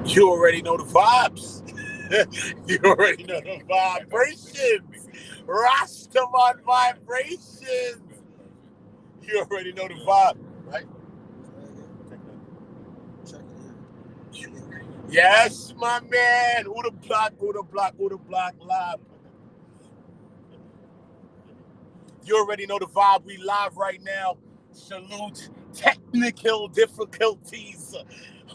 You already know the vibes. You already know the vibrations. Rastaman vibrations. You already know the vibe, right? Yes, my man. Oota Blokk, Oota Blokk, Oota Blokk live. You already know the vibe. We live right now. Salute technical difficulties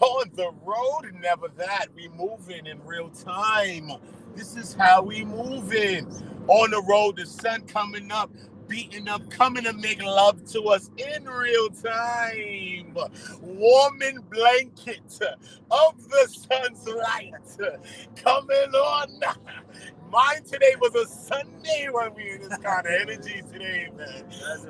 on the road. Never that. We moving in real time. This is how we moving. On the road, the sun coming up, beating up, coming to make love to us in real time. Warming blanket of the sun's light coming on. Mine today was a Sunday when we in this kind of energy today, man.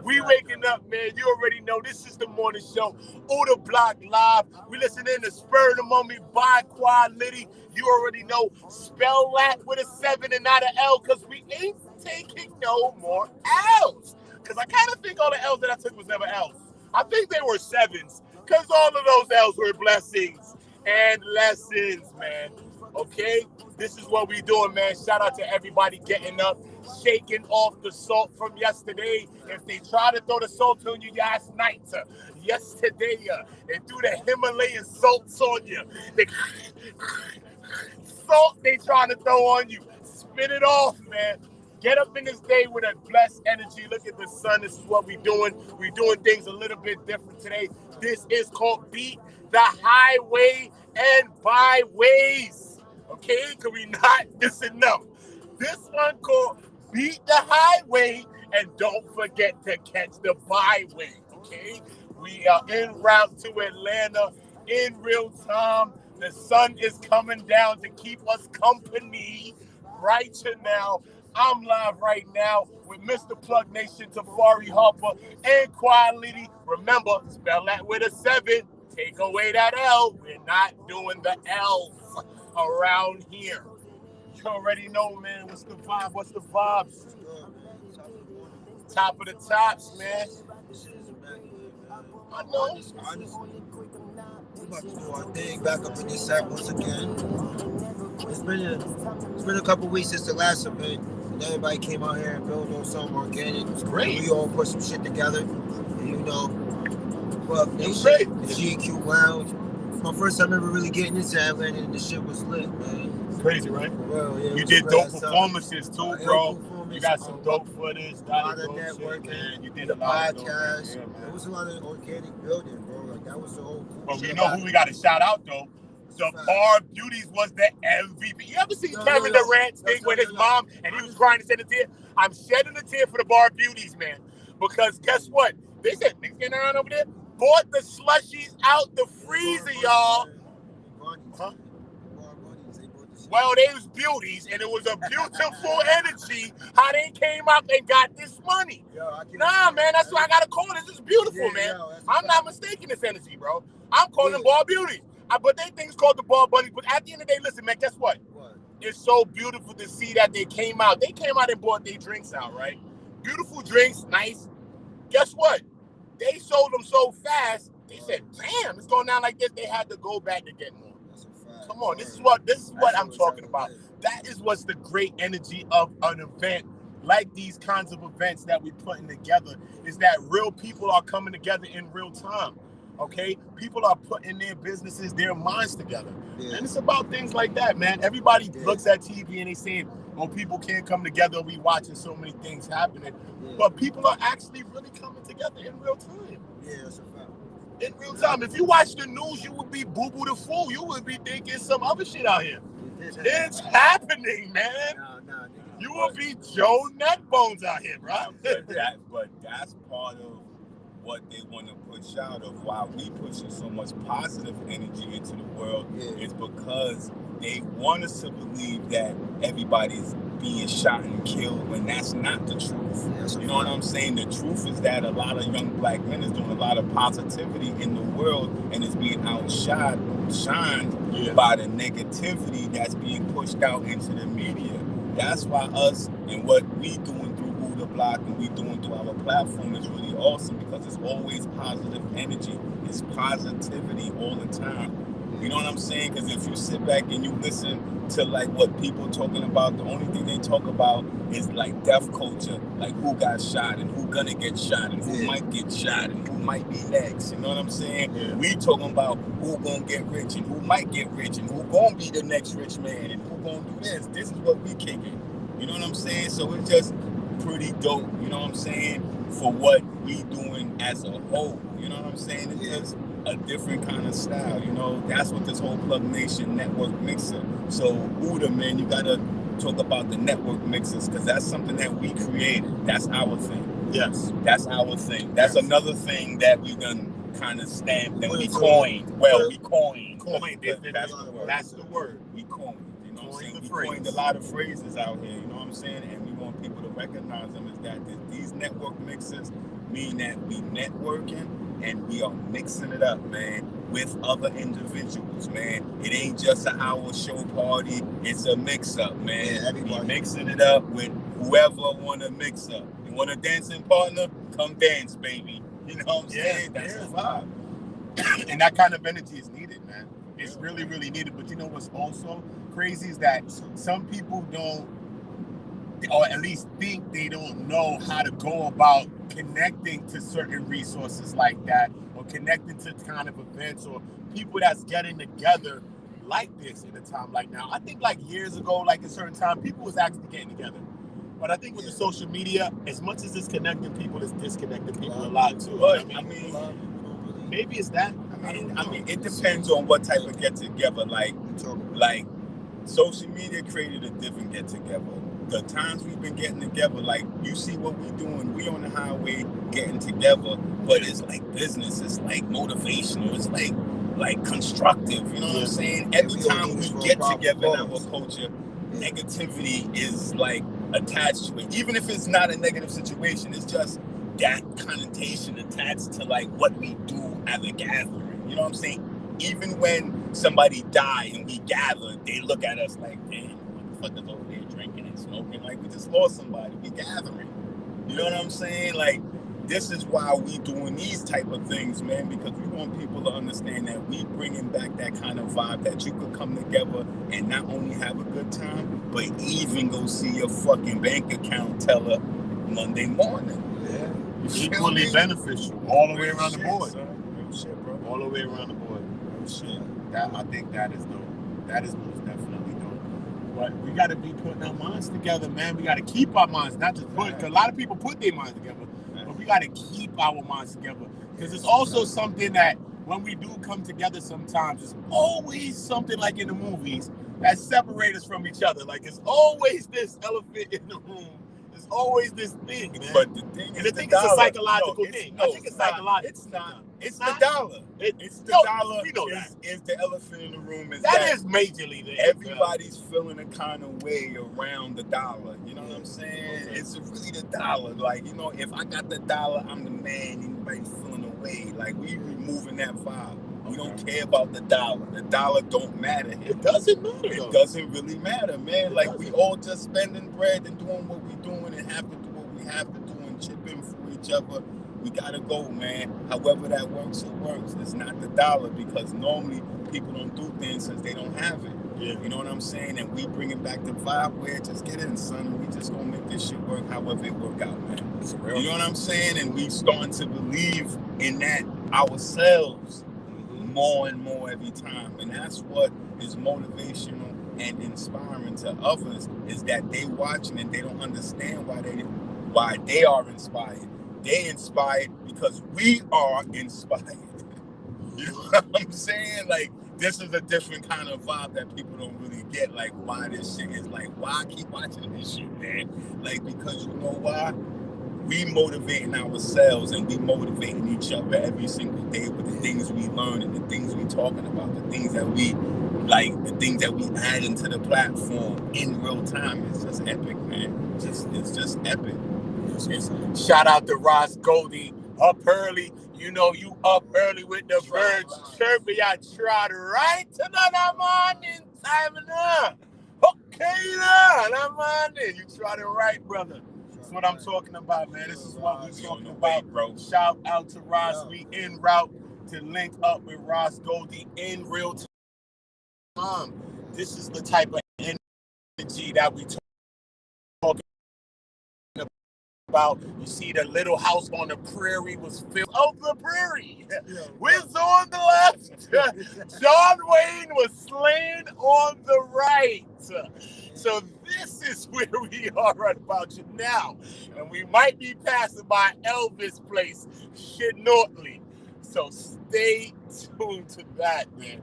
We waking up, man. You already know this is the morning show. Oota Blokk live. We listening to Spur of the Moment by Quality. You already know. Spell that with a 7 and not an L, because we ain't taking no more L's. Because I kind of think all the L's that I took was never L's. I think they were 7s, because all of those L's were blessings and lessons, man. Okay? This is what we doing, man. Shout out to everybody getting up, shaking off the salt from yesterday. If they try to throw the salt on you yesterday, they threw the Himalayan salts on you. The salt they trying to throw on you. Spit it off, man. Get up in this day with a blessed energy. Look at the sun. This is what we doing. We doing things a little bit different today. This is called Beat the Highway and Byways. Okay, because we not missing enough. This one called Beat the Highway, and don't forget to catch the byway. Okay, we are en route to Atlanta in real time. The sun is coming down to keep us company right now. I'm live right now with Mr. Plug Nation, Tafari Harper, and Quality. Remember, spell that with a 7. Take away that L. We're not doing the L's around here. You already know, man. What's the vibe? What's the vibes? Top of the tops, man. I know. We're about to do our thing back up in this set once again. It's been a couple weeks since the last event. And everybody came out here and built on something organic. It was great. We all put some shit together. And you know, Blokk Nation, the GQ Lounge. My first time ever really getting into Atlanta, and the shit was lit, man. Crazy, right? Well, yeah, you did dope performances too, bro. You got some dope footage. A lot of networking. Shit, you did a podcast. There was a lot of organic building, bro. Like that was the whole. But we know who we got to shout out though. The Bar Beauties was the MVP. You ever seen Kevin Durant's thing with his mom and he was crying and shedding a tear? I'm shedding a tear for the Bar Beauties, man. Because guess what? They said niggas getting around over there. Bought the slushies out the freezer, y'all. Huh? Well, they was beauties, and it was a beautiful energy how they came up and got this money. Nah, man, that's why I gotta call this. This is beautiful, man. I'm not mistaking this energy, bro. I'm calling them Bar Beauties. But they think it's called the Bar Bunnies. But at the end of the day, listen, man, guess what? It's so beautiful to see that they came out. They came out and bought their drinks out, right? Beautiful drinks, nice. Guess what? They sold them so fast, they said, damn, it's going down like this. They had to go back to get more. Come on, this is what I'm talking about. That is what's the great energy of an event like these kinds of events that we're putting together, is that real people are coming together in real time. Okay? People are putting their businesses, their minds together. Yeah. And it's about things like that, man. Everybody looks at TV and they say, well, people can't come together. We watching so many things happening. Yeah. But people are actually really coming together in real time. Yeah, that's a fact. In real time. If you watch the news, you would be boo-boo the fool. You would be thinking some other shit out here. It's happening, man. No, you will be Joe Neckbones out here, bro. But that's part of what they want to push out of why we pushing so much positive energy into the world is because they want us to believe that everybody's being shot and killed when that's not the truth. You know what I'm saying? The truth is that a lot of young black men is doing a lot of positivity in the world and is being shined by the negativity that's being pushed out into the media. That's why us and what we doing through Oota Blokk and we doing through our platform is really awesome, because it's always positive energy. It's positivity all the time. You know what I'm saying? Because if you sit back and you listen to like what people talking about, the only thing they talk about is like death culture, like who got shot and who gonna get shot and who might get shot and who might be next. You know what I'm saying? Yeah. We talking about who gonna get rich and who might get rich and who gonna be the next rich man and who gonna do this. This is what we kicking. You know what I'm saying? So it's just pretty dope. You know what I'm saying? For what we doing as a whole. You know what I'm saying? It's just a different kind of style, you know. That's what this whole Plug Nation network mixer. So Oota, man, you gotta talk about the network mixers because that's something that we created. That's our thing. Yes, that's our thing. That's another thing that we done kind of stamped that we coined. Well, we coined. That's the word. That's the word. We coined. You know what I'm saying? We coined a lot of phrases out here. You know what I'm saying? And we want people to recognize them as that these network mixers mean that we networking. And we are mixing it up, man, with other individuals, man. It ain't just an hour show party. It's a mix-up, man. Yeah, we mixing it up with whoever want to mix up. You want a dancing partner? Come dance, baby. You know what I'm saying? That's the vibe. And that kind of energy is needed, man. It's really, really needed. But you know what's also crazy is that some people don't, or at least think they don't know how to go about connecting to certain resources like that, or connecting to kind of events or people that's getting together like this in a time like now. I think like years ago, like a certain time, people was actually getting together. But I think with the social media, as much as it's connecting people, it's disconnecting people a lot too. But I mean, maybe it's that. I mean, it depends on what type of get together. Like social media created a different get together. The times we've been getting together, like you see what we're doing, we on the highway getting together, but it's like business, it's like motivational, it's like constructive, you know what I'm saying? Every time we get together in our culture, negativity is like attached to it. Even if it's not a negative situation, it's just that connotation attached to like what we do at a gathering. You know what I'm saying? Even when somebody died and we gather, they look at us like, damn, what the fuck is over there drinking and smoking? Like we just lost somebody. We gathering. You know what I'm saying? Like this is why we doing these type of things, man, because we want people to understand that we bringing back that kind of vibe that you could come together and not only have a good time, but even go see your fucking bank account teller Monday morning. Yeah. Equally beneficial all the way around the board. Real shit, bro. All the way around the board. Real shit. I think that is dope. That is most definitely dope. But we got to be putting our minds together, man. We got to keep our minds, not just put, because a lot of people put their minds together, but we got to keep our minds together. Because it's also something that when we do come together sometimes, it's always something like in the movies that separates us from each other. Like it's always this elephant in the room. There's always this thing, man. But the thing is, it's a psychological thing. I think it's psychological. It's not. It's the dollar. It's the dollar. We know that. Is the elephant in the room. That is majorly there. Everybody's feeling a kind of way around the dollar. You know what I'm saying? Okay. It's really the dollar. Like, you know, if I got the dollar, I'm the man. Anybody's feeling a way. Like, we removing that vibe. We don't care about the dollar. The dollar don't matter. It doesn't matter. It doesn't really matter, man. Like, we all just spending bread and doing what we're doing and have to do what we have to do and chipping for each other. We gotta go, man. However that works, it works. It's not the dollar because normally people don't do things since they don't have it. Yeah. You know what I'm saying? And we bringing back the vibe where just get in, son, and we just gonna make this shit work however it work out, man. You know what I'm saying? And we starting to believe in that ourselves more and more every time. And that's what is motivational and inspiring to others is that they watching and they don't understand why they are inspired. They inspired because we are inspired. You know what I'm saying? Like, this is a different kind of vibe that people don't really get. Like, why this shit is like, why I keep watching this shit, man? Like, because you know why? We motivating ourselves and we motivating each other every single day with the things we learn and the things we talking about, the things that we like, the things that we add into the platform in real time. It's just epic, man. It's just epic. Shout out to Ross Goldie, up early. You know you up early with the birds chirping. I tried right to the morning time now. Okay, now morning. You tried it right, brother. That's what I'm talking about, man. This is what we're talking about, bro. Shout out to Ross. We en route to link up with Ross Goldie in real time. This is the type of energy that we talk about. You see, the little house on the prairie was filled of the prairie. Wizz on the left. John Wayne was slain on the right. So this is where we are right about you now. And we might be passing by Elvis' place shortly. So stay tuned to that, man.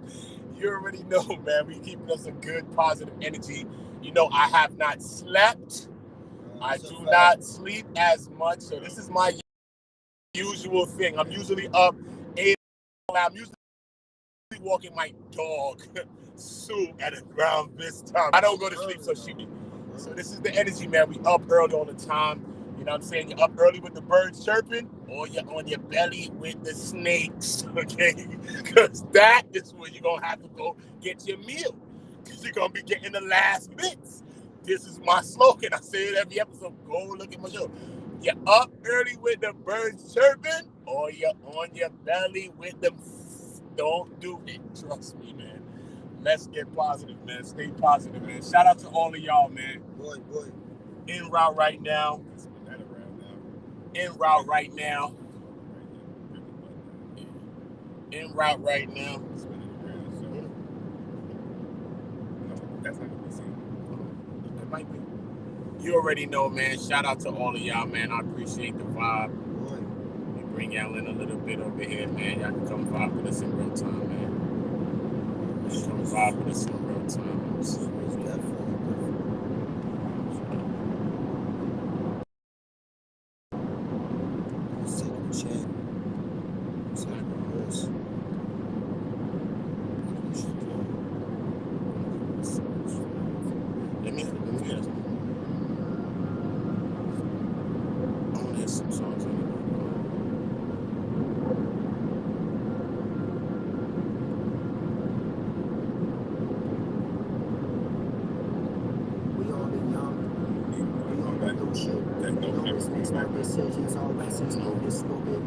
You already know, man. We keeping us some good, positive energy. You know, I have not slept. I do not sleep as much. So this is my usual thing. I'm usually up 8 o'clock. I'm usually walking my dog, Sue, at around this time. I don't go to sleep, so So this is the energy, man. We up early all the time. You know what I'm saying? You're up early with the birds chirping, or you're on your belly with the snakes, okay? Because that is where you're going to have to go get your meal. Because you're going to be getting the last bits. This is my slogan. I say it every episode. Go look at my show. You're up early with the birds chirping, or you're on your belly with them. Don't do it. Trust me, man. Let's get positive, man. Stay positive, man. Shout out to all of y'all, man. Boy. En route right now. En route right now. En route right now. That's not gonna be seen. It might be. You already know, man. Shout out to all of y'all, man. I appreciate the vibe. We bring y'all in a little bit over here, man. Y'all can come vibe with us in real time, man. Come vibe with us in real time. Let me get some. I want to hear some songs in it. We all been young. We all been through shit. No mistakes, no decisions, all lessons, no stupid.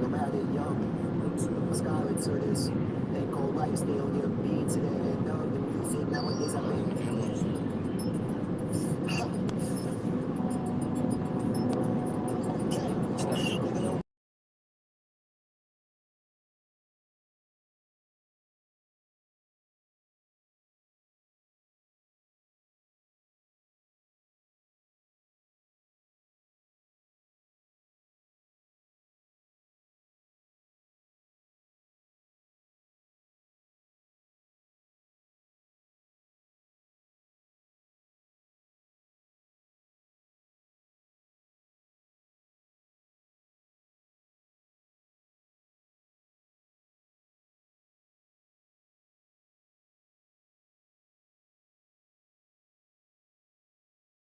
No matter young, I'm scarlet to this. That cold lifestyle, your beat to the end of the music. Nowadays I've been